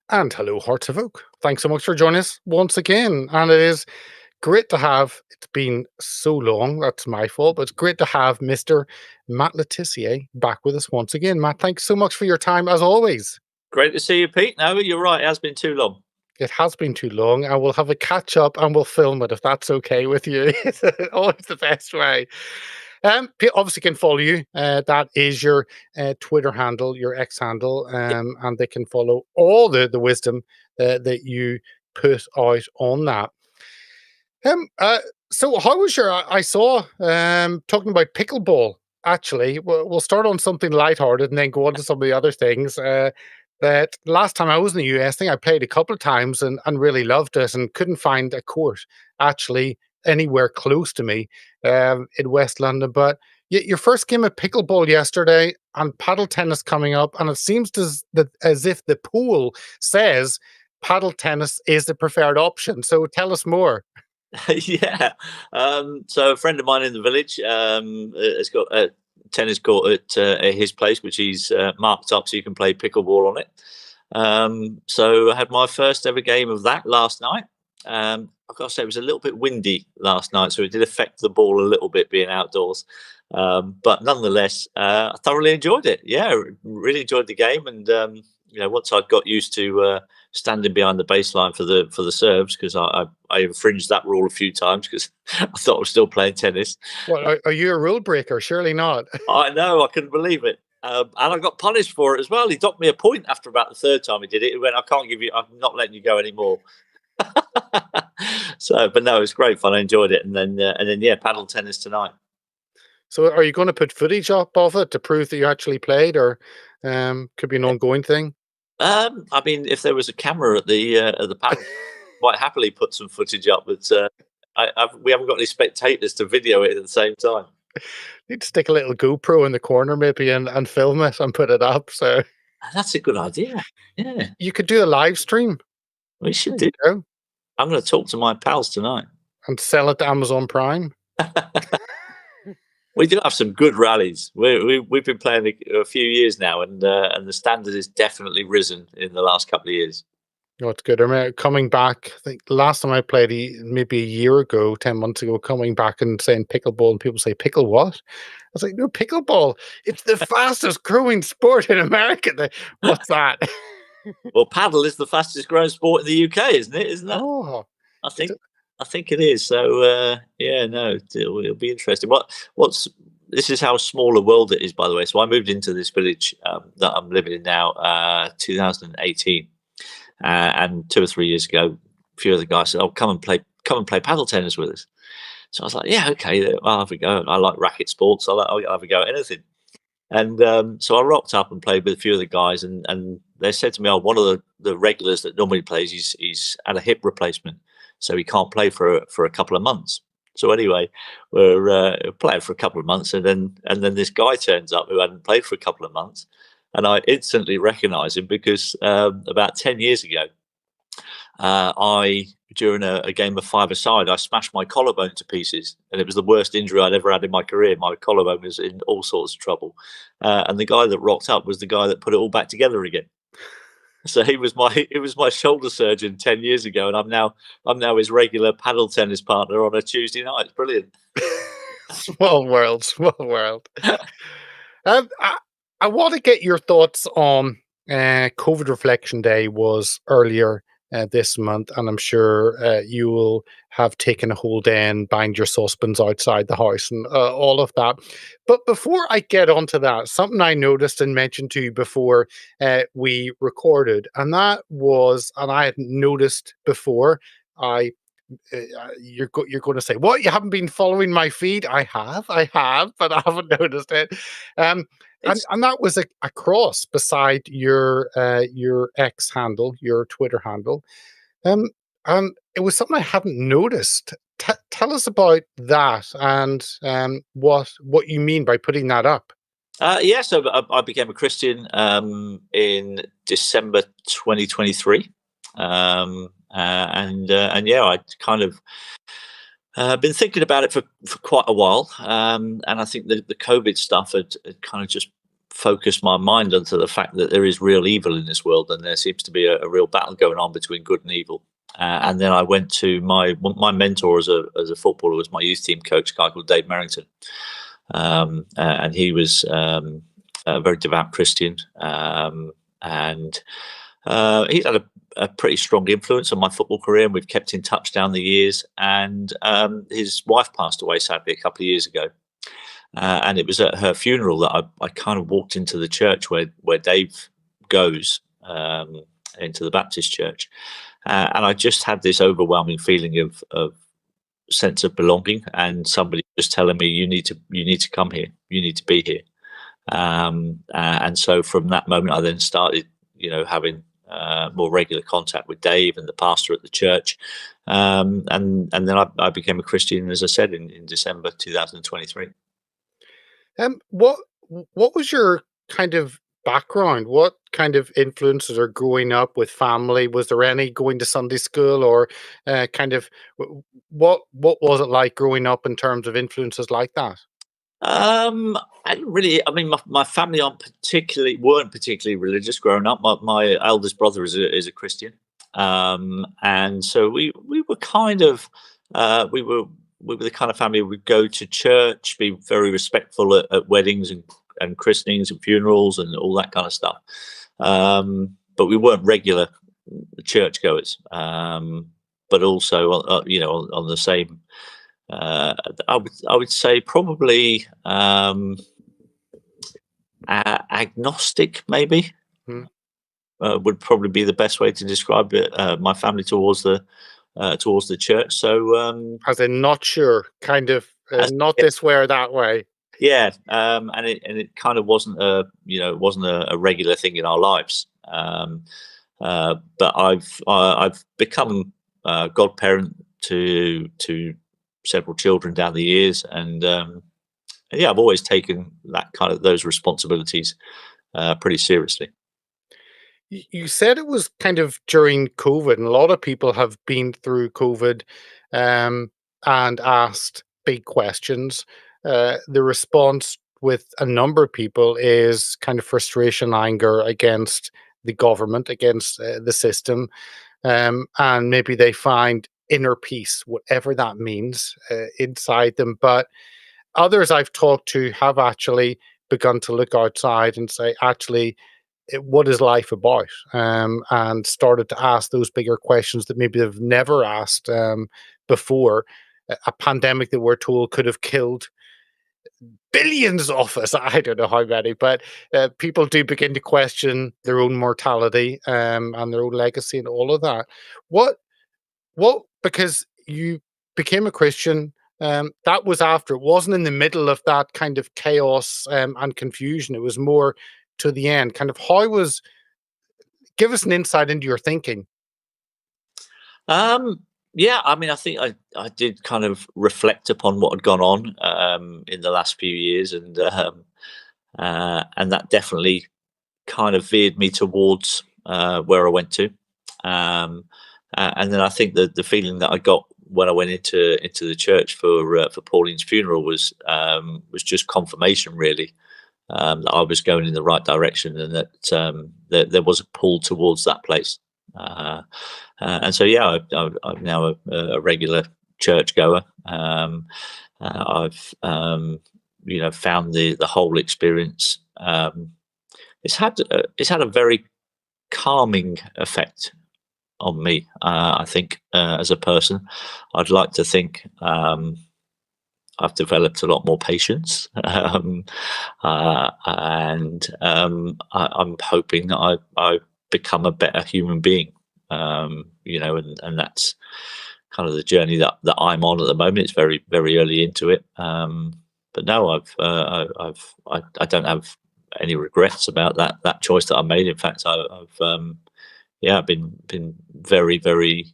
And hello, Hearts of Oak. Thanks so much for joining us once again. And it is great to have, it's been so long, that's my fault, but it's great to have Mr. Matt Le Tissier back with us once again. Matt, thanks so much for your time as always. Great to see you, Pete. No, you're right. It has been too long. It has been too long, and we'll have a catch up and we'll film it if that's okay with you. It's always the best way. Obviously can follow you. That is your Twitter handle, your X handle, and they can follow all the wisdom that you put out on that. Um, uh, so how was your? I saw talking about pickleball. Actually, we'll start on something lighthearted and then go on to some of the other things. That last time I was in the US, I think I played a couple of times and really loved it and couldn't find a court actually anywhere close to me in West London. But your first game of pickleball yesterday and paddle tennis coming up, and it seems as if the pool says paddle tennis is the preferred option. So tell us more. Yeah. So a friend of mine in the village has got a tennis court at his place, which he's marked up so you can play pickleball on it. So I had my first ever game of that last night. I've got to say it was a little bit windy last night, so it did affect the ball a little bit being outdoors. But nonetheless, I thoroughly enjoyed it. Yeah, really enjoyed the game, and once I got used to standing behind the baseline for the serves, because I infringed that rule a few times because I thought I was still playing tennis. Well, are you a rule breaker? Surely not. I know, I couldn't believe it. And I got punished for it as well. He docked me a point after about the third time he did it. He went, I'm not letting you go anymore. So, but no, it was great fun. I enjoyed it. And then, yeah, paddle tennis tonight. So are you going to put footage up of it to prove that you actually played, or could be an ongoing thing? I mean, if there was a camera at the paddle, quite happily put some footage up, but we haven't got any spectators to video it at the same time. Need to stick a little GoPro in the corner maybe and film it and put it up. So That's a good idea. Yeah, you could do a live stream. we should There do. you go. I'm going to talk to my pals tonight. And sell it to Amazon Prime. We do have some good rallies. We've been playing a few years now, and the standard has definitely risen in the last couple of years. Oh, it's good. I remember coming back, I think last time I played maybe a year ago, 10 months ago, coming back and saying pickleball, and people say, pickle what? I was like, no, pickleball. It's the fastest growing sport in America. What's that? Well, paddle is the fastest growing sport in the UK, isn't it? Isn't that? Oh, I think I think it is. So yeah, no, it'll be interesting. What's this is how small a world it is, by the way. So I moved into this village that I'm living in now, 2018, and 2 or 3 years ago, a few of the guys said, "Oh, come and play paddle tennis with us." So I was like, "Yeah, okay, I'll have a go." I like racket sports. I'll have a go at anything. And so I rocked up and played with a few of the guys, and they said to me, "Oh, one of the regulars that normally plays, he's had a hip replacement, so he can't play for a couple of months." So anyway, we're playing for a couple of months, and then this guy turns up who hadn't played for a couple of months, and I instantly recognise him because about 10 years ago, I during a game of five-a-side, I smashed my collarbone to pieces, and it was the worst injury I'd ever had in my career. My collarbone was in all sorts of trouble, and the guy that rocked up was the guy that put it all back together again. So he was my shoulder surgeon 10 years ago, and I'm now his regular paddle tennis partner on a Tuesday night. It's brilliant. small world, small world. I want to get your thoughts on COVID Reflection Day was earlier this month, and I'm sure you will have taken a whole day and banged your saucepans outside the house and all of that. But before I get onto that, something I noticed and mentioned to you before we recorded, and that was, and I had noticed before, I you're going to say, "What? You haven't been following my feed?" I have, but I haven't noticed it. Um, and It's and that was a cross beside your X handle, your Twitter handle. Um, and it was something I hadn't noticed. Tell us about that and what you mean by putting that up. yeah. So I became a Christian in December 2023. And yeah, I kind of been thinking about it for quite a while, and I think the COVID stuff had kind of just focused my mind onto the fact that there is real evil in this world, and there seems to be a real battle going on between good and evil. And then I went to my mentor as a footballer was my youth team coach, a guy called Dave Merrington, and he was a very devout Christian, and he's had a pretty strong influence on my football career, and we've kept in touch down the years. And his wife passed away sadly a couple of years ago. And it was at her funeral that I kind of walked into the church where Dave goes, into the Baptist church, and I just had this overwhelming feeling of sense of belonging, and somebody just telling me, you need to come here, you need to be here. And so from that moment, I then started, having more regular contact with Dave and the pastor at the church, and then I became a Christian, as I said, in December 2023. What was your kind of background? What kind of influences or growing up with family? Was there any going to Sunday school or kind of what was it like growing up in terms of influences like that? I didn't really. I mean, my family weren't particularly religious growing up. My eldest brother is a Christian, and so we were kind of we were the kind of family who would go to church, be very respectful at weddings and christenings and funerals and all that kind of stuff. But we weren't regular churchgoers. But also, on the same, I would say probably agnostic, maybe. Hmm. Would probably be the best way to describe it. My family towards the church. So As in not sure, kind of not this way or that way. yeah, and it kind of wasn't a regular thing in our lives. But I've become a godparent to several children down the years, and yeah, I've always taken those responsibilities pretty seriously. You said it was kind of during COVID, and a lot of people have been through COVID and asked big questions. The response with a number of people is kind of frustration, anger against the government, against the system, and maybe they find inner peace, whatever that means, inside them. But others I've talked to have actually begun to look outside and say, actually, what is life about? And started to ask those bigger questions that maybe they've never asked before. A pandemic that we're told could have killed billions of us. I don't know how many, but people do begin to question their own mortality and their own legacy and all of that. What because you became a Christian, that was after, it wasn't in the middle of that kind of chaos and confusion. It was more to the end. Kind of give us an insight into your thinking. Yeah, I mean, I think I did kind of reflect upon what had gone on in the last few years, and that definitely kind of veered me towards where I went to. And then I think that the feeling that I got when I went into the church for Pauline's funeral was just confirmation, really, that I was going in the right direction, and that there was a pull towards that place. And so, yeah, I'm now a regular churchgoer. I've found the whole experience. It's had a very calming effect on me. I think as a person, I'd like to think I've developed a lot more patience, and I'm hoping that I become a better human being. And that's kind of the journey that I'm on at the moment. It's very, very early into it, but no, I don't have any regrets about that choice that I made. In fact, I've been very, very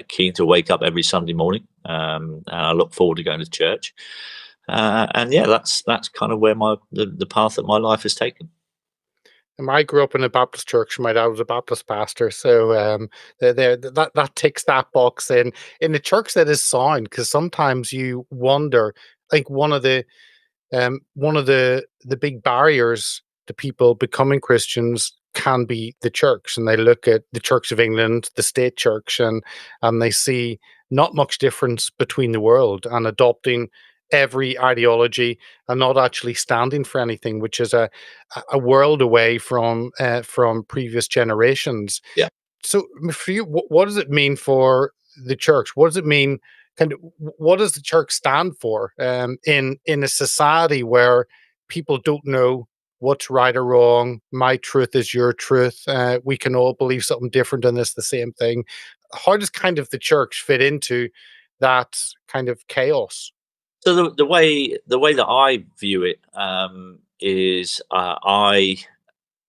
keen to wake up every Sunday morning, and I look forward to going to church. And yeah, that's kind of where the path that my life has taken. I grew up in a Baptist church. My dad was a Baptist pastor, so that ticks that box in a church that is sound. Because sometimes you wonder, like one of the big barriers the people becoming Christians can be the church, and they look at the Church of England, the state church, and they see not much difference between the world, and adopting every ideology and not actually standing for anything, which is a world away from previous generations. Yeah. So for you, what does it mean for the church? What does it mean? What does the church stand for in a society where people don't know what's right or wrong? My truth is your truth. We can all believe something different, and it's the same thing. How does kind of the church fit into that kind of chaos? So the way that I view it is I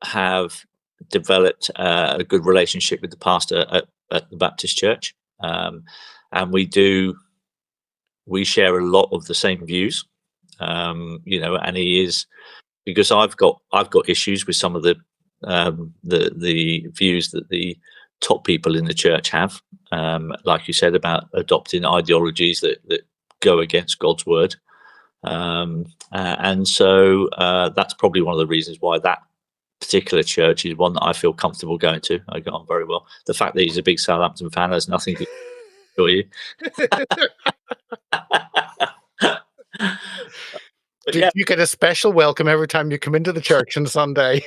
have developed a good relationship with the pastor at the Baptist church, and we share a lot of the same views. And he is, because I've got issues with some of the views that the top people in the church have, like you said, about adopting ideologies that go against God's word. And so that's probably one of the reasons why that particular church is one that I feel comfortable going to. I get on very well. The fact that he's a big Southampton fan has nothing to do with you. But Do yeah, you get a special welcome every time you come into the church on Sunday?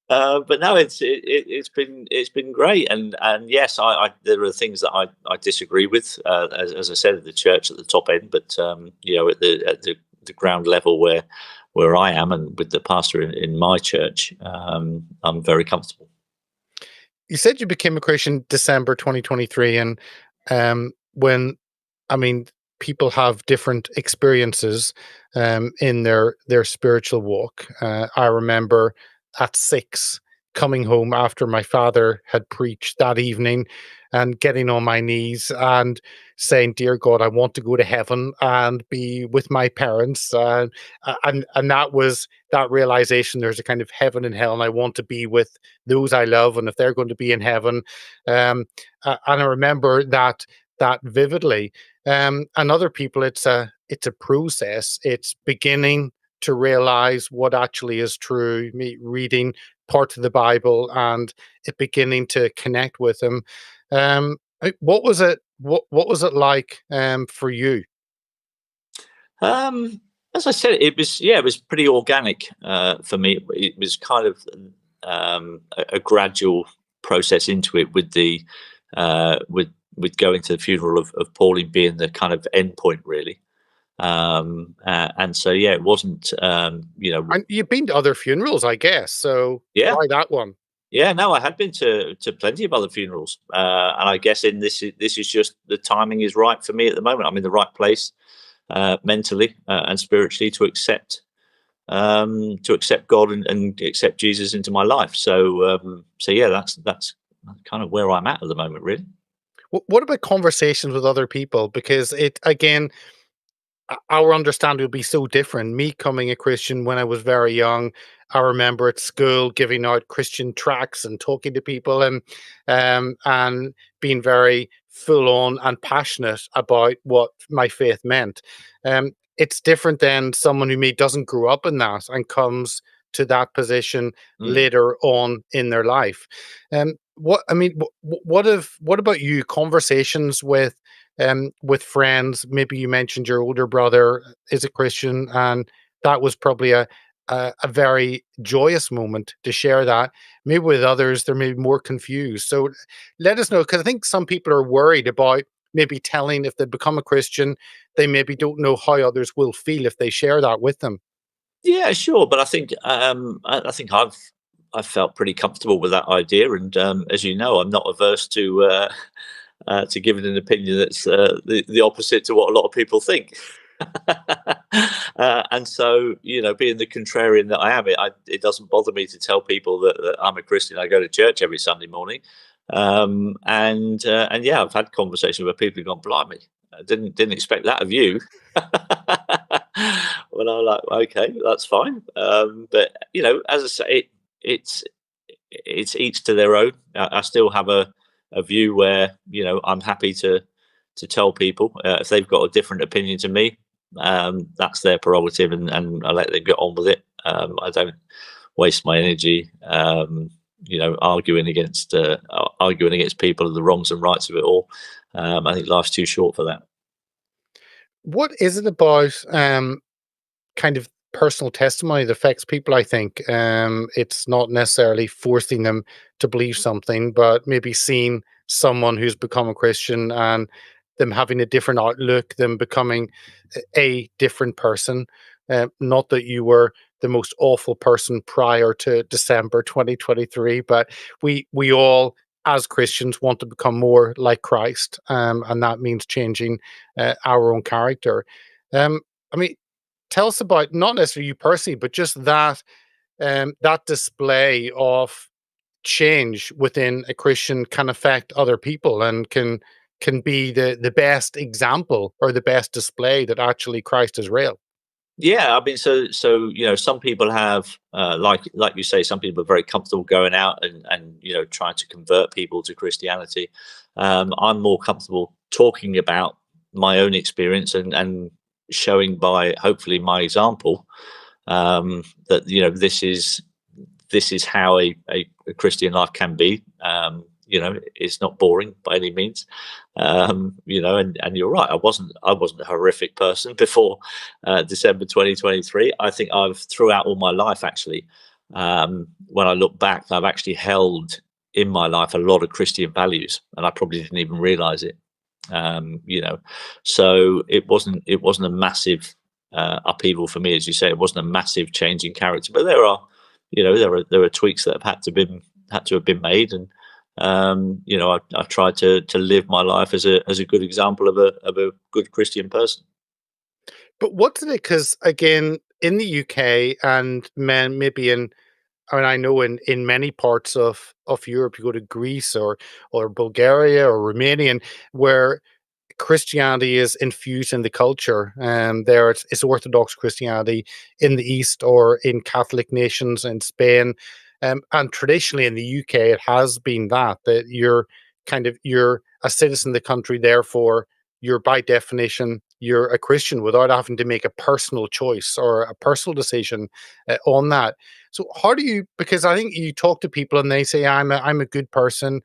but no, it's been great, and yes, I there are things that I disagree with, as I said, at the church at the top end, but at the ground level where I am, and with the pastor in my church, I'm very comfortable. You said you became a Christian December 2023, and when I mean people have different experiences in their spiritual walk. I remember at 6 coming home after my father had preached that evening and getting on my knees and saying, "Dear God, I want to go to heaven and be with my parents." And that was that realization. There's a kind of heaven and hell, and I want to be with those I love, and if they're going to be in heaven, and I remember that vividly. And other people, it's a process. It's beginning to realize what actually is true. Me reading parts of the Bible and it beginning to connect with them. What was it? What was it like for you? Um, as I said, it was pretty organic for me. It was kind of a gradual process into it, with the with going to the funeral of Pauline being the kind of end point, really. And so yeah, it wasn't And you've been to other funerals, I guess. So yeah. why that one? Yeah, no, I had been to plenty of other funerals, and I guess in this is just the timing is right for me at the moment. I'm in the right place, mentally and spiritually, to accept God and accept Jesus into my life. So yeah, that's kind of where I'm at the moment, really. What about conversations with other people? Because it again, our understanding would be so different. Me coming a Christian when I was very young, I remember at school giving out Christian tracts and talking to people and being very full on and passionate about what my faith meant. It's different than someone who maybe doesn't grow up in that and comes to that position Mm. later on in their life. What I mean, what about you? Conversations with friends. Maybe you mentioned your older brother is a Christian, and that was probably a very joyous moment to share that. Maybe with others, they're maybe more confused. So let us know, because I think some people are worried about maybe telling if they become a Christian, they maybe don't know how others will feel if they share that with them. Yeah, sure, but I think I think I've felt pretty comfortable with that idea, and as you know, I'm not averse to giving an opinion that's the opposite to what a lot of people think. And so, being the contrarian that I am, it doesn't bother me to tell people that I'm a Christian. I go to church every Sunday morning, and yeah, I've had conversations where people have gone, "Blimey, I didn't expect that of you." When I'm like, okay, that's fine. But as I say, it's it's each to their own. I still have a view where I'm happy to tell people if they've got a different opinion to me. That's their prerogative, and I let them get on with it. I don't waste my energy, arguing against people and the wrongs and rights of it all. I think life's too short for that. What is it about kind of personal testimony that affects people? I think it's not necessarily forcing them to believe something, but maybe seeing someone who's become a Christian and them having a different outlook, them becoming a different person. Not that you were the most awful person prior to December 2023, but we all, as Christians, want to become more like Christ, and that means changing our own character. Um, I mean, tell us about not necessarily you personally, but just that display of change within a Christian can affect other people and can be the best example or the best display that actually Christ is real. Yeah, I mean, some people have, like you say, some people are very comfortable going out and trying to convert people to Christianity. I'm more comfortable talking about my own experience and showing by hopefully my example, that this is how a Christian life can be. It's not boring by any means. And you're right. I wasn't a horrific person before December 2023. I think I've throughout all my life actually. When I look back, I've actually held in my life a lot of Christian values, and I probably didn't even realize it. um, you know, so it wasn't a massive upheaval for me, as you say. It wasn't a massive change in character, but there are tweaks that had to have been made, and I tried to live my life as a good example of a good Christian person. But what's it? Because again, in the UK and maybe I mean, I know in many parts of Europe, you go to Greece or Bulgaria or Romania, and where Christianity is infused in the culture. There it's Orthodox Christianity in the East or in Catholic nations in Spain. And traditionally in the UK, it has been that you're a citizen of the country, therefore you're by definition you're a Christian without having to make a personal choice or a personal decision on that. So how do you? Because I think you talk to people and they say I'm a good person,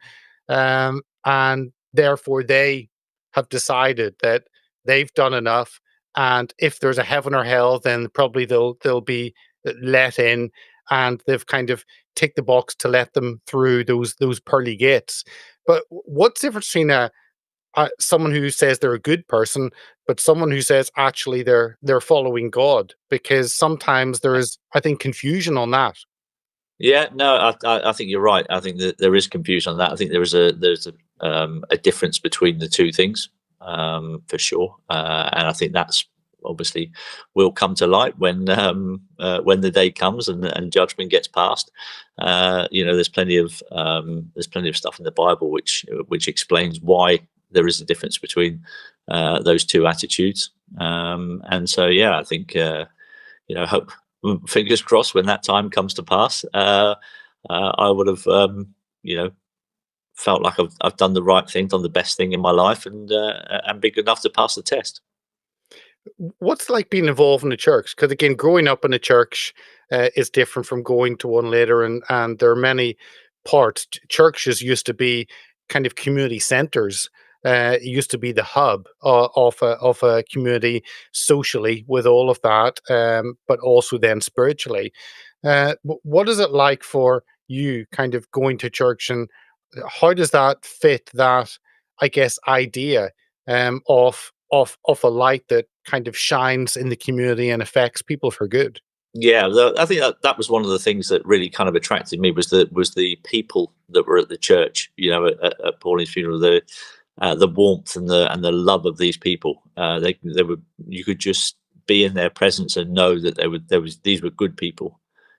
and therefore they have decided that they've done enough, and if there's a heaven or hell, then probably they'll be let in, and they've kind of ticked the box to let them through those pearly gates. But what's the difference between someone who says they're a good person, but someone who says actually they're following God? Because sometimes there is, I think, confusion on that. Yeah, no, I think you're right. I think that there is confusion on that. I think there's a difference between the two things, for sure, and I think that's obviously will come to light when the day comes and judgment gets passed. There's plenty of stuff in the Bible which explains why there is a difference between those two attitudes, and so yeah, I think hope, fingers crossed, when that time comes to pass, I would have, felt like I've done the right thing, done the best thing in my life, and big enough to pass the test. What's like being involved in the church? Because again, growing up in a church is different from going to one later, and there are many parts. Churches used to be kind of community centers. It used to be the hub of a community socially with all of that, but also then spiritually. What is it like for you, kind of going to church, and how does that fit that, I guess, idea of a light that kind of shines in the community and affects people for good? Yeah, I think that was one of the things that really kind of attracted me was the people that were at the church. At Pauline's funeral, the warmth and the love of these people. They were, you could just be in their presence and know that these were good people.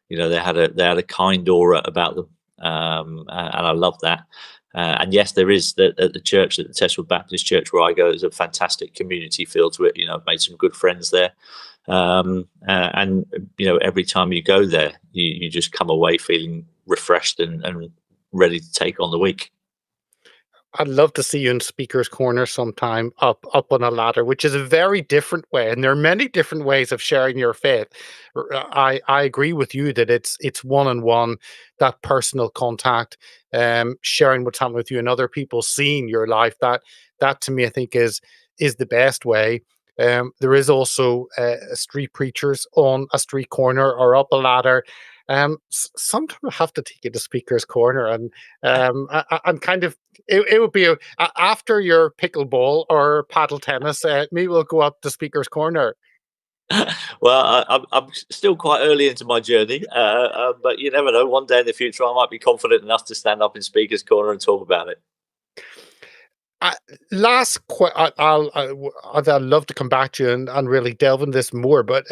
They had a kind aura about them, and I love that. And yes, there is at the church, at the Teswood Baptist Church where I go, there's a fantastic community feel to it. I've made some good friends there, and every time you go there, you just come away feeling refreshed and ready to take on the week. I'd love to see you in speaker's corner sometime up on a ladder, which is a very different way, and there are many different ways of sharing your faith. I agree with you that it's one on one, that personal contact, sharing what's happening with you and other people seeing your life. That to me, I think is the best way. There is also street preachers on a street corner or up a ladder. Sometimes I have to take you to speaker's corner, and I'm kind of it would be after your pickleball or paddle tennis. Maybe we'll go up to speaker's corner. Well, I'm still quite early into my journey, but you never know. One day in the future, I might be confident enough to stand up in speaker's corner and talk about it. I, I'd love to come back to you and really delve into this more. But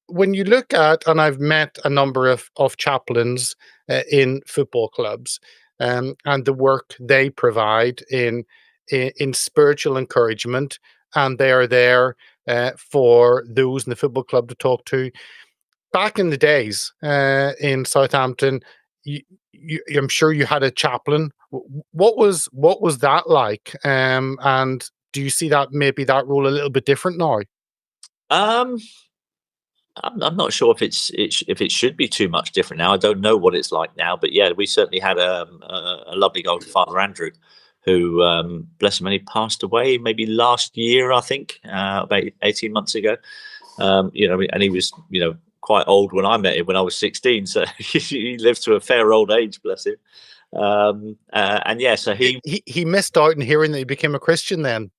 when you look at, and I've met a number of chaplains in football clubs, and the work they provide in spiritual encouragement, and they are there for those in the football club to talk to. Back in the days in Southampton, I'm sure you had a chaplain. What was that like? And do you see that maybe that role a little bit different now? Um, I'm not sure if it should be too much different now. I don't know what it's like now, but yeah, we certainly had a lovely guy, Father Andrew, who bless him, and he passed away maybe last year, I think, about 18 months ago. And he was quite old when I met him when I was 16, so he lived to a fair old age, bless him. And yeah, so He missed out in hearing that he became a Christian. Then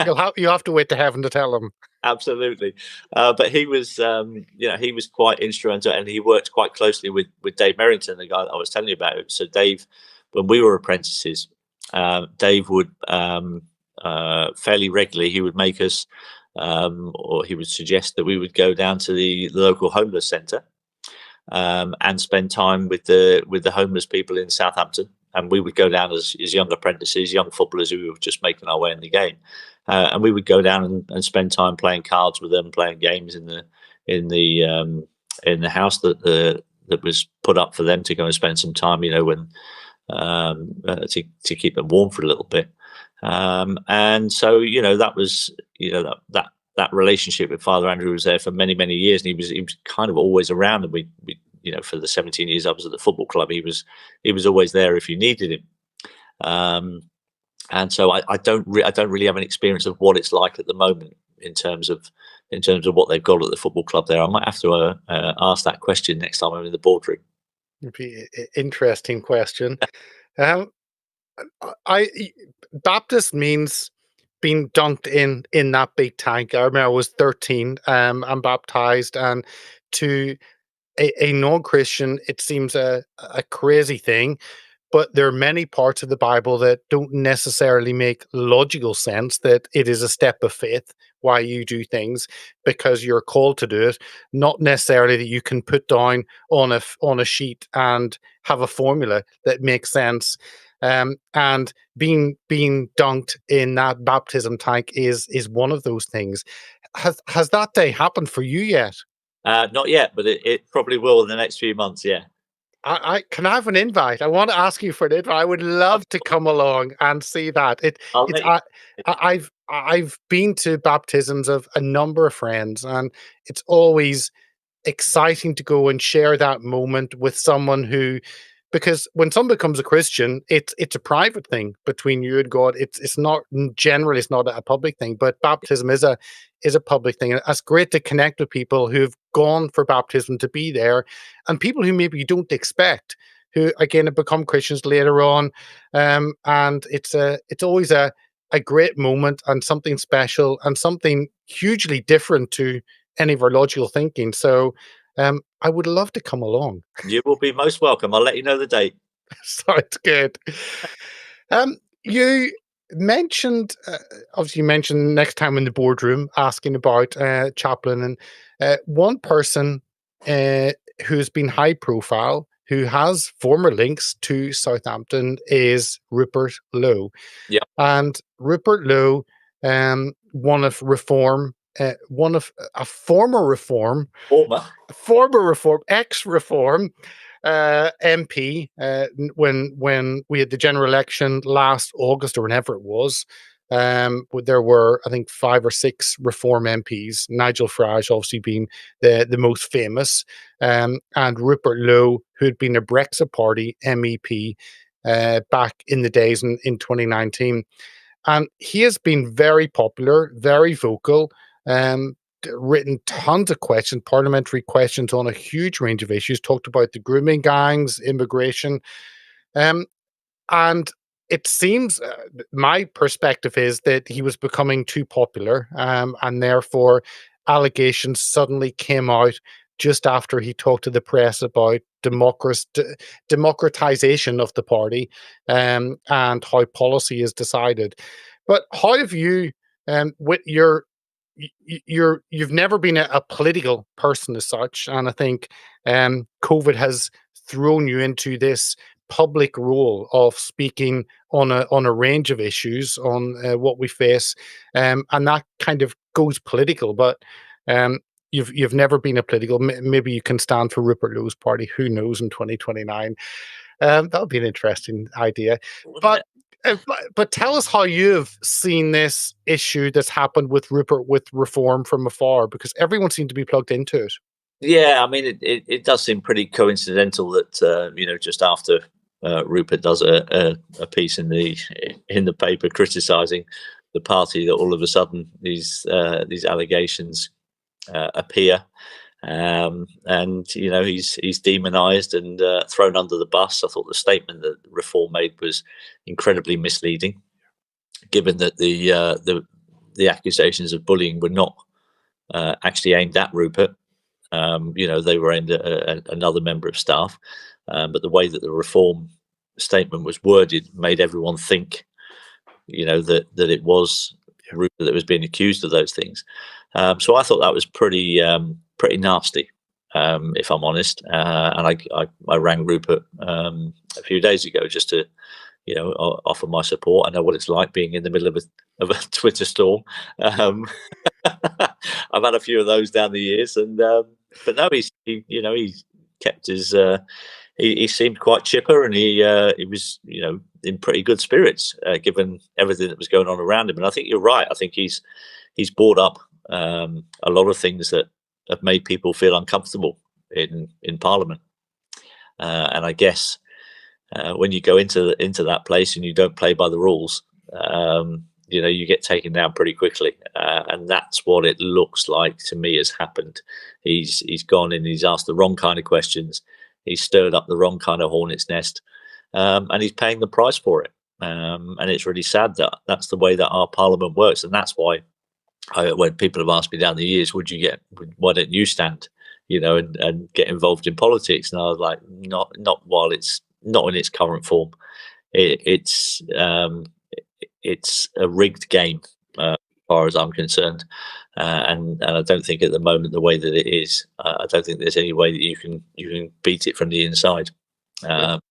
you have to wait to heaven to tell him. Absolutely, but he was, he was quite instrumental, and he worked quite closely with Dave Merrington, the guy that I was telling you about. So Dave, when we were apprentices, Dave would fairly regularly he would make us, or he would suggest that we would go down to the local homeless centre, and spend time with the homeless people in Southampton. And we would go down as young apprentices, young footballers who were just making our way in the game, and we would go down and spend time playing cards with them, playing games in the house that was put up for them to go and spend some time, when to keep them warm for a little bit. And so that was that relationship with Father Andrew was there for many, many years, and he was kind of always around. And we for the 17 years I was at the football club, he was always there if you needed him. And so I don't really have an experience of what it's like at the moment in terms of what they've got at the football club there. I might have to ask that question next time I'm in the boardroom. It'd be an interesting question. Um, I Baptist means being dunked in that big tank. I remember I was 13. I'm baptized, and to a non-Christian, it seems a crazy thing. But there are many parts of the Bible that don't necessarily make logical sense, that it is a step of faith why you do things because you're called to do it, not necessarily that you can put down on a sheet and have a formula that makes sense. And being dunked in that baptism tank is one of those things. Has that day happened for you yet? Not yet, but it probably will in the next few months. Yeah. I can I have an invite? I want to ask you for an invite. I would love to come along and see that. I'll It's let you. I've been to baptisms of a number of friends, and it's always exciting to go and share that moment with someone who, because when someone becomes a Christian, it's a private thing between you and God. It's not generally it's not a public thing, but baptism is a public thing. And it's great to connect with people who've gone for baptism, to be there, and people who maybe you don't expect, who again have become Christians later on. And it's always a great moment and something special and something hugely different to any of our logical thinking. So I would love to come along. You will be most welcome. I'll let you know the date. Sounds good. You mentioned, obviously, you mentioned next time in the boardroom asking about Chaplin, and one person uh, who's been high profile, who has former links to Southampton, is Rupert Lowe. Yeah. And Rupert Lowe, one of Reform, one of a former Reform, Former. ex-Reform. MP when we had the general election last August or whenever it was. There were, I think, 5 or 6 Reform MPs. Nigel Farage obviously being the most famous, and Rupert Lowe, who had been a Brexit Party MEP back in the days in 2019. And he has been very popular, very vocal, written tons of questions, parliamentary questions on a huge range of issues, talked about the grooming gangs, immigration. Um, and it seems, my perspective is that he was becoming too popular, and therefore allegations suddenly came out just after he talked to the press about democratization of the party, and how policy is decided. But how have you, with your you've never been a political person as such, and I think COVID has thrown you into this public role of speaking on a range of issues on what we face, and that kind of goes political. But um, you've never been a political. Maybe you can stand for Rupert Lowe's party. Who knows in 2029? That would be an interesting idea. Wouldn't But it? but tell us how you've seen this issue that's happened with Rupert with reform from afar, because everyone seemed to be plugged into it. Yeah, I mean, it does seem pretty coincidental that just after Rupert does a piece in the paper criticising the party, that all of a sudden these allegations appear, and he's demonised and thrown under the bus. I thought the statement that Reform made was incredibly misleading, given that the accusations of bullying were not actually aimed at Rupert. They were aimed at another member of staff, but the way that the Reform statement was worded made everyone think, that it was Rupert that was being accused of those things. So I thought that was pretty nasty, if I'm honest. And I rang Rupert a few days ago just to offer my support. I know what it's like being in the middle of a Twitter storm. Um, I've had a few of those down the years, and but no, he's kept his. He seemed quite chipper, and he was in pretty good spirits given everything that was going on around him. And I think you're right. I think he's brought up a lot of things that have made people feel uncomfortable in Parliament, and I guess when you go into that place and you don't play by the rules, you get taken down pretty quickly, and that's what it looks like to me has happened. He's gone in, he's asked the wrong kind of questions, he's stirred up the wrong kind of hornet's nest, and he's paying the price for it. And it's really sad that that's the way that our Parliament works, and that's why when people have asked me down the years, why don't you stand, and get involved in politics? And I was like, not while it's not in its current form. It's a rigged game, as far as I'm concerned, and I don't think at the moment, the way that it is, I don't think there's any way that you can beat it from the inside. And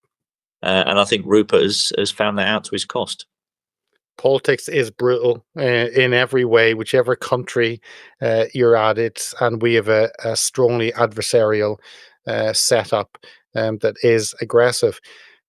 I think Rupert has found that out to his cost. Politics is brutal in every way, whichever country you're at. And we have a strongly adversarial setup that is aggressive.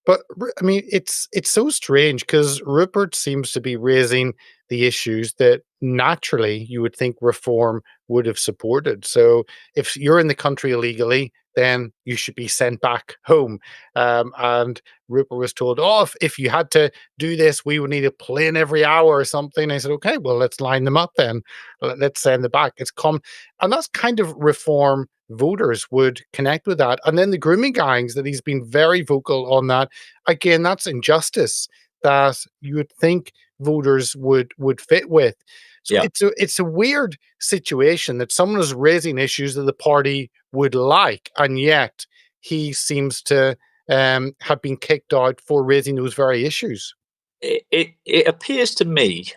But I mean, it's so strange because Rupert seems to be raising the issues that naturally you would think Reform would have supported. So if you're in the country illegally, then you should be sent back home. And Rupert was told, "Oh, if you had to do this, we would need a plane every hour or something." I said, "Okay, well, let's line them up then. Let's send them back." And that's kind of Reform voters would connect with that. And then the grooming gangs, that he's been very vocal on that. Again, that's injustice that you would think voters would fit with. So Yeah. it's a weird situation that someone is raising issues that the party would like, and yet he seems to have been kicked out for raising those very issues. It appears to me,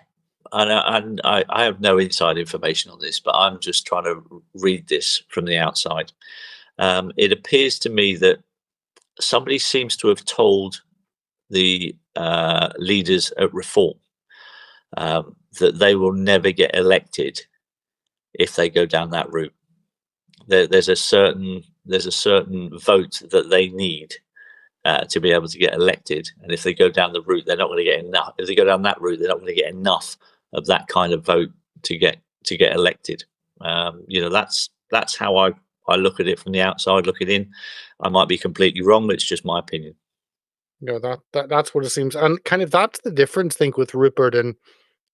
and I have no inside information on this, but I'm just trying to read this from the outside. It appears to me that somebody seems to have told the leaders at Reform that they will never get elected if they go down that route. there's a certain vote that they need to be able to get elected. And if they go down the route, they're not going to get enough. If they go down that route, they're not going to get enough of that kind of vote to get elected. That's how I look at it from the outside looking in. I might be completely wrong, but it's just my opinion. That's what it seems, and kind of that's the difference, I think, with Rupert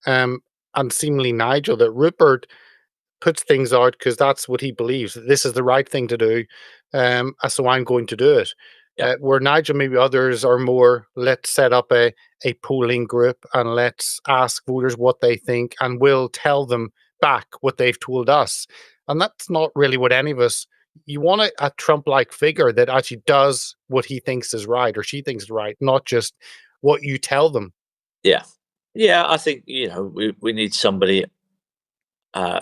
um and seemingly Nigel. That Rupert puts things out because that's what he believes. This is the right thing to do, so I'm going to do it. Yeah, Where Nigel, maybe others are more, let's set up a polling group and let's ask voters what they think, and we'll tell them back what they've told us. And that's not really what any of us. You want a Trump-like figure that actually does what he thinks is right or she thinks is right, not just what you tell them. yeah, yeah. I think we need somebody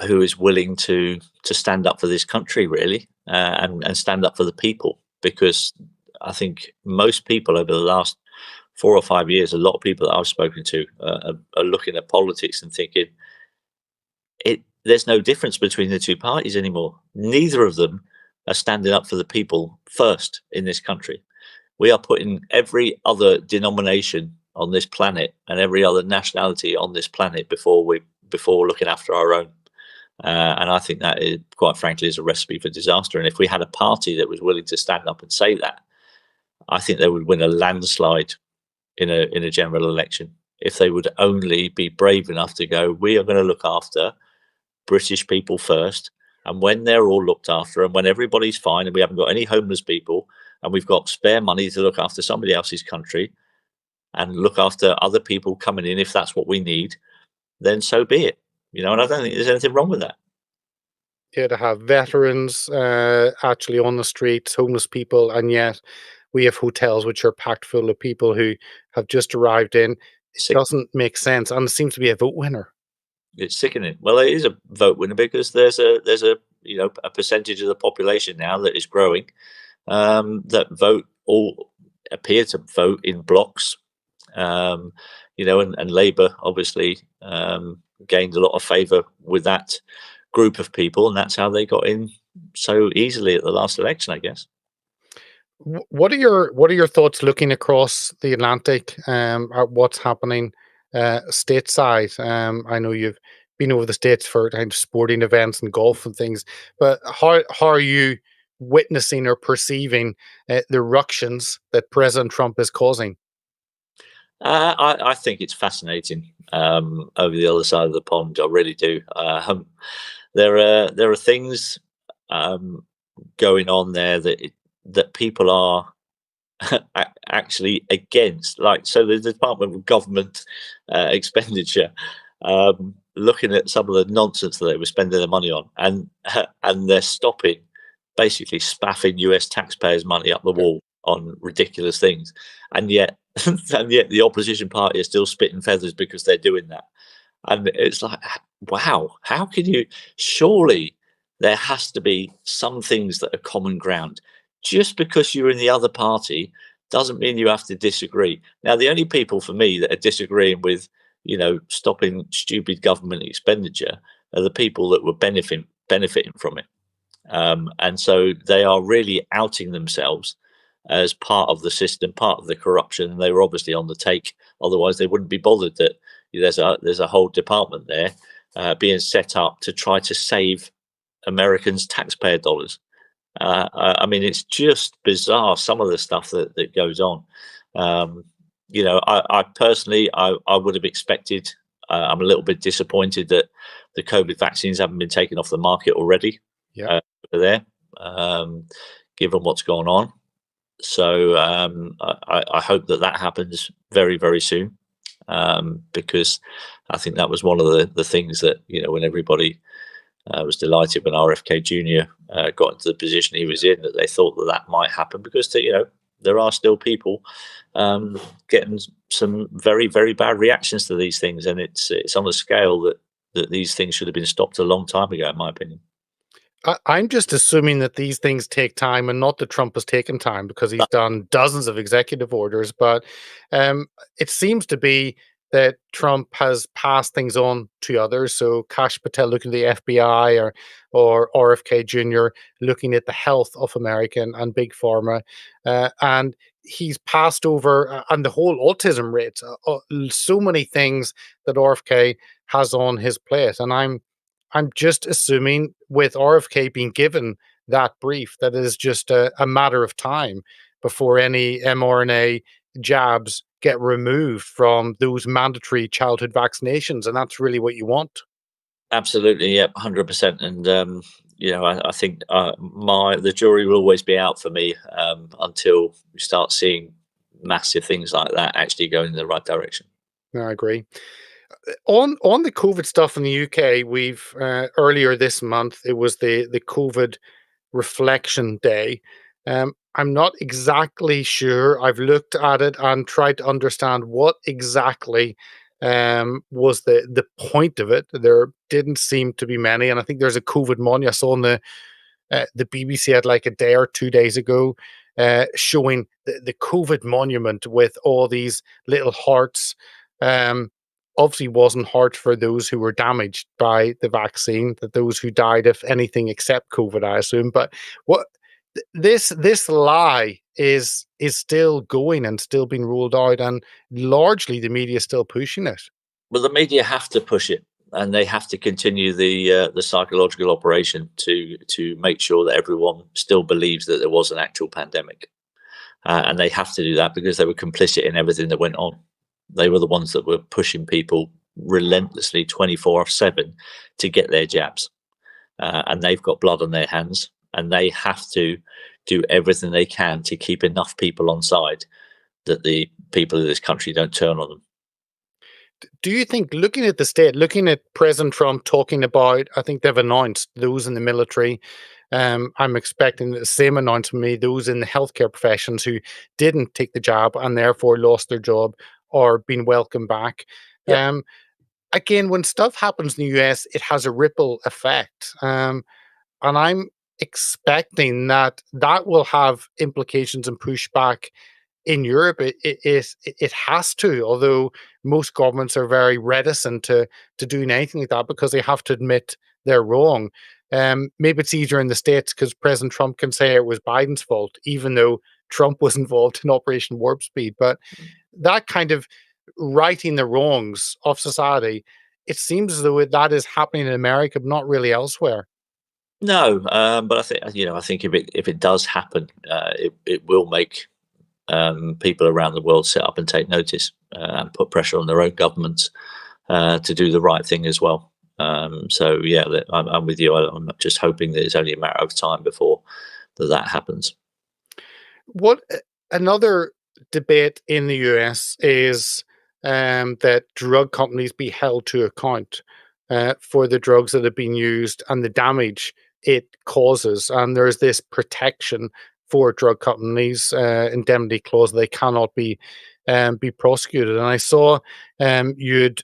who is willing to stand up for this country, really, and stand up for the people. Because I think most people over the last 4 or 5 years, a lot of people that I've spoken to are looking at politics and thinking there's no difference between the two parties anymore. Neither of them are standing up for the people first in this country. We are putting every other denomination on this planet and every other nationality on this planet before looking after our own. And I think that is, quite frankly, is a recipe for disaster. And if we had a party that was willing to stand up and say that, I think they would win a landslide in a general election. If they would only be brave enough to go, we are going to look after British people first. And when they're all looked after and when everybody's fine and we haven't got any homeless people and we've got spare money to look after somebody else's country and look after other people coming in, if that's what we need, then so be it. And I don't think there's anything wrong with that. Yeah, to have veterans actually on the streets, homeless people, and yet we have hotels which are packed full of people who have just arrived in. It Sick. doesn't make sense, and it seems to be a vote winner. It's sickening. Well, it is a vote winner because there's a percentage of the population now that is growing, that vote all appear to vote in blocks. And Labour obviously gained a lot of favour with that group of people, and that's how they got in so easily at the last election, I guess. What are your thoughts looking across the Atlantic at what's happening stateside? I know you've been over the states for kind of sporting events and golf and things, but how are you witnessing or perceiving the ructions that President Trump is causing? I think it's fascinating over the other side of the pond. I really do. There are things um, going on there that people are actually against. Like, so the Department of Government expenditure, looking at some of the nonsense that they were spending their money on, and they're stopping, basically spaffing US taxpayers' money up the wall on ridiculous things, and yet and yet the opposition party is still spitting feathers because they're doing that. And it's like, wow, how can you? Surely there has to be some things that are common ground. Just because you're in the other party doesn't mean you have to disagree. Now, the only people for me that are disagreeing with, stopping stupid government expenditure are the people that were benefiting from it. And so they are really outing themselves as part of the system, part of the corruption. And they were obviously on the take. Otherwise, they wouldn't be bothered that there's a whole department there being set up to try to save Americans' taxpayer dollars. I mean, it's just bizarre, some of the stuff that goes on. I personally, I would have expected. I'm a little bit disappointed that the COVID vaccines haven't been taken off the market already. Yeah. Over there, given what's going on. So I hope that happens very, very soon, because I think that was one of the things that, when everybody was delighted when RFK Jr. Got into the position he was in, that they thought that might happen, because there are still people getting some very, very bad reactions to these things, and it's on a scale that these things should have been stopped a long time ago, in my opinion. I'm just assuming that these things take time, and not that Trump has taken time, because he's done dozens of executive orders. But it seems to be that Trump has passed things on to others. So Kash Patel looking at the FBI, or RFK Jr. looking at the health of America and big pharma, and he's passed over and the whole autism rates, so many things that RFK has on his plate, and I'm just assuming with RFK being given that brief that it is just a matter of time before any mRNA jabs get removed from those mandatory childhood vaccinations, and that's really what you want. Absolutely, yeah, 100%. And I think my the jury will always be out for me until we start seeing massive things like that actually going in the right direction. No, I agree. On the COVID stuff in the UK, we've earlier this month it was the COVID reflection day. I'm not exactly sure. I've looked at it and tried to understand what exactly was the point of it. There didn't seem to be many, and I think there's a COVID monument. I saw on the BBC had like a day or 2 days ago showing the COVID monument with all these little hearts. Um, Obviously, wasn't heart for those who were damaged by the vaccine, that those who died of anything except COVID, I assume. But what this lie is still going and still being ruled out, and largely the media is still pushing it. Well, the media have to push it, and they have to continue the psychological operation to make sure that everyone still believes that there was an actual pandemic, and they have to do that because they were complicit in everything that went on. They were the ones that were pushing people relentlessly 24/7 to get their jabs, and they've got blood on their hands, and they have to do everything they can to keep enough people on side that the people of this country don't turn on them. Do you think, looking at the state, looking at President Trump talking about, I think they've announced those in the military. I'm expecting the same announcement me, those in the healthcare professions who didn't take the jab and therefore lost their job or been welcomed back. Yep. Um, Again, when stuff happens in the US, it has a ripple effect. And I'm expecting that that will have implications and pushback in Europe. It has to, although most governments are very reticent to doing anything like that because they have to admit they're wrong. Maybe it's easier in the States because President Trump can say it was Biden's fault, even though Trump was involved in Operation Warp Speed. But that kind of righting the wrongs of society, it seems as though that is happening in America, but not really elsewhere. No, but I think if it does happen, it will make people around the world sit up and take notice and put pressure on their own governments to do the right thing as well. So yeah, I'm with you. I'm just hoping that it's only a matter of time before that happens. What another debate in the US is that drug companies be held to account for the drugs that have been used and the damage it causes. And there's this protection for drug companies, indemnity clause. They cannot be prosecuted. And I saw you'd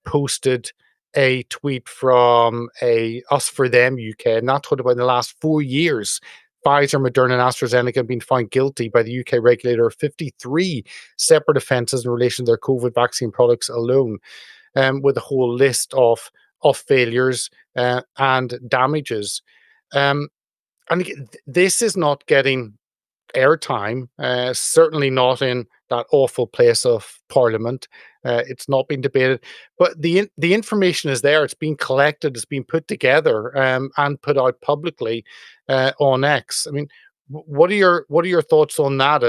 posted a tweet from a Us for Them UK, and that talked about in the last 4 years, Pfizer, Moderna, and AstraZeneca have been found guilty by the UK regulator of 53 separate offences in relation to their COVID vaccine products alone, with a whole list of failures and damages. Um, and this is not getting airtime, certainly not in that awful place of Parliament. It's not being debated, but the information is there. It's being collected. It's being put together and put out publicly on X. I mean, what are your thoughts on that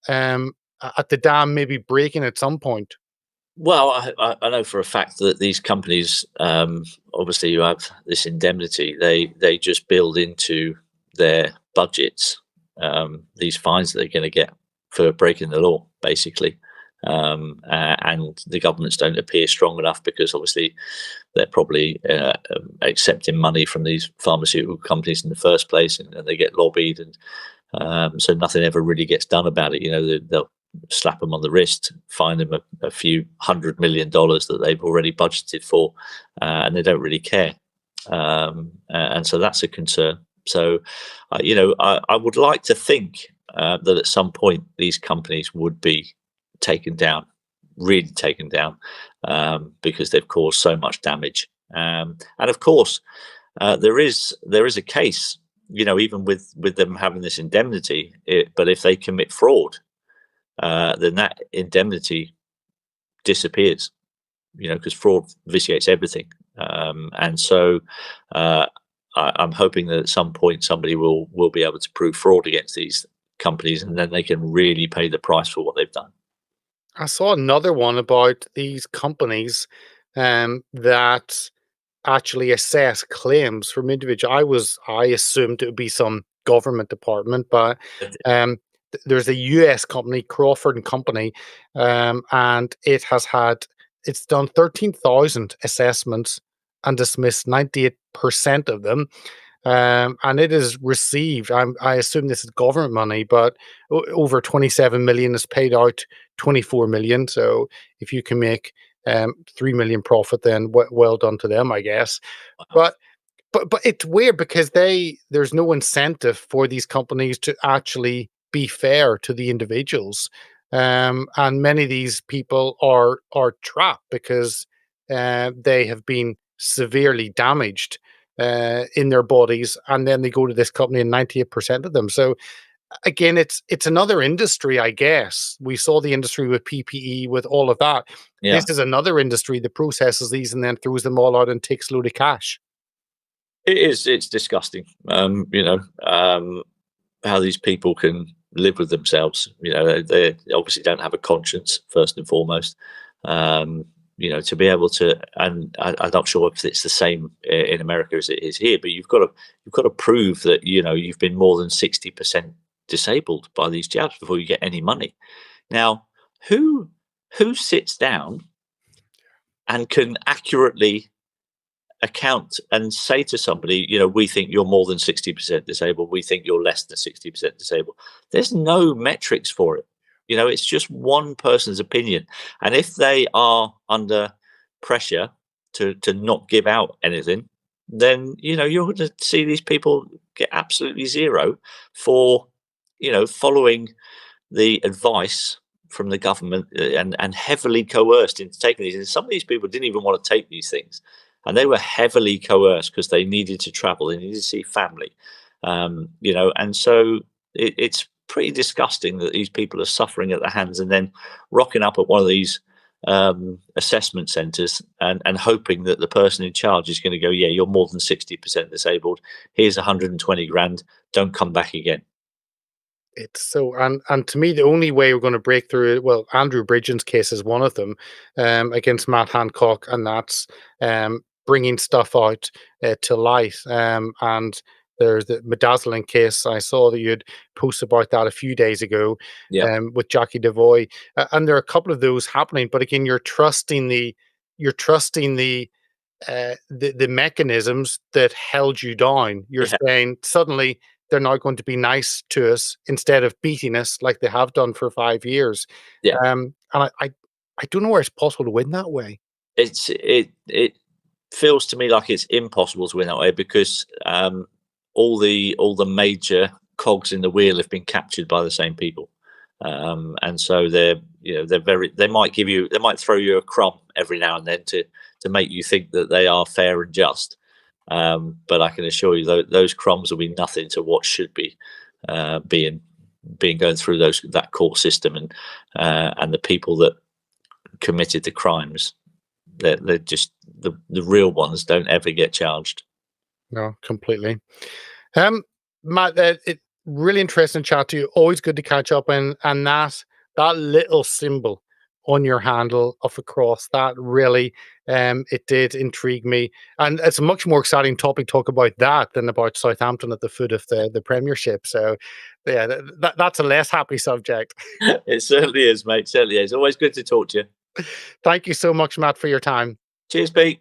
um, at the dam maybe breaking at some point? Well, I know for a fact that these companies, obviously, you have this indemnity. They just build into their budgets these fines that they're going to get for breaking the law, basically. And the governments don't appear strong enough because obviously they're probably accepting money from these pharmaceutical companies in the first place, and they get lobbied, and so nothing ever really gets done about it. They'll slap them on the wrist, fine them a few $100 million that they've already budgeted for, and they don't really care. And so that's a concern. So, I would like to think that at some point these companies would be taken down. really taken down, because they've caused so much damage. And of course, there is a case, even with them having this indemnity. But if they commit fraud, then that indemnity disappears. Because fraud vitiates everything. And so I'm hoping that at some point somebody will be able to prove fraud against these companies, and then they can really pay the price for what they've done. I saw another one about these companies that actually assess claims from individuals. I assumed it would be some government department, but um, there's a US company, Crawford and Company, and it's done 13,000 assessments and dismissed 98% of them. And it is received, I assume this is government money, but over 27 million is paid out, 24 million. So if you can make 3 million profit, then well done to them, I guess. Wow. But it's weird because there's no incentive for these companies to actually be fair to the individuals, and many of these people are trapped because they have been severely damaged in their bodies, and then they go to this company, and 98% of them. So again, it's another industry, I guess. We saw the industry with PPE, with all of that. This Yeah, is another industry that processes these and then throws them all out and takes a load of cash. it is. It's disgusting. How these people can live with themselves. They obviously don't have a conscience, first and foremost. To be able to, and I'm not sure if it's the same in America as it is here, but you've got to prove that you've been more than 60% disabled by these jabs before you get any money. Now, who sits down and can accurately account and say to somebody, we think you're more than 60% disabled, we think you're less than 60% disabled? There's no metrics for it. It's just one person's opinion. And if they are under pressure to not give out anything, then you're going to see these people get absolutely zero for following the advice from the government, and heavily coerced into taking these. And some of these people didn't even want to take these things, and they were heavily coerced because they needed to travel, they needed to see family. And so it's pretty disgusting that these people are suffering at the hands, and then rocking up at one of these assessment centres and hoping that the person in charge is going to go, yeah, you're more than 60% disabled, here's 120 grand, don't come back again. It's so, and to me, the only way we're going to break through it, well, Andrew Bridgen's case is one of them, against Matt Hancock, and that's bringing stuff out to light. And there's the Bedazzling case. I saw that you'd post about that a few days ago, Yeah, with Jackie Devoy, and there are a couple of those happening. But again, you're trusting the mechanisms that held you down. You're yeah, saying suddenly they're now going to be nice to us instead of beating us like they have done for 5 years. yeah. And I don't know where it's possible to win that way. It feels to me like it's impossible to win that way, because all the major cogs in the wheel have been captured by the same people. And so they might throw you a crumb every now and then to make you think that they are fair and just. But I can assure you those crumbs will be nothing to what should be being going through that court system, and the people that committed the crimes. They're just the real ones don't ever get charged. No, completely. Um, Matt, it really interesting chat to you. Always good to catch up, and that little symbol on your handle of a cross, that really it did intrigue me, and it's a much more exciting topic to talk about that than about Southampton at the foot of the Premiership. So yeah, that's a less happy subject. It certainly is, mate. Certainly is. Always good to talk to you. Thank you so much, Matt, for your time. Cheers, Pete.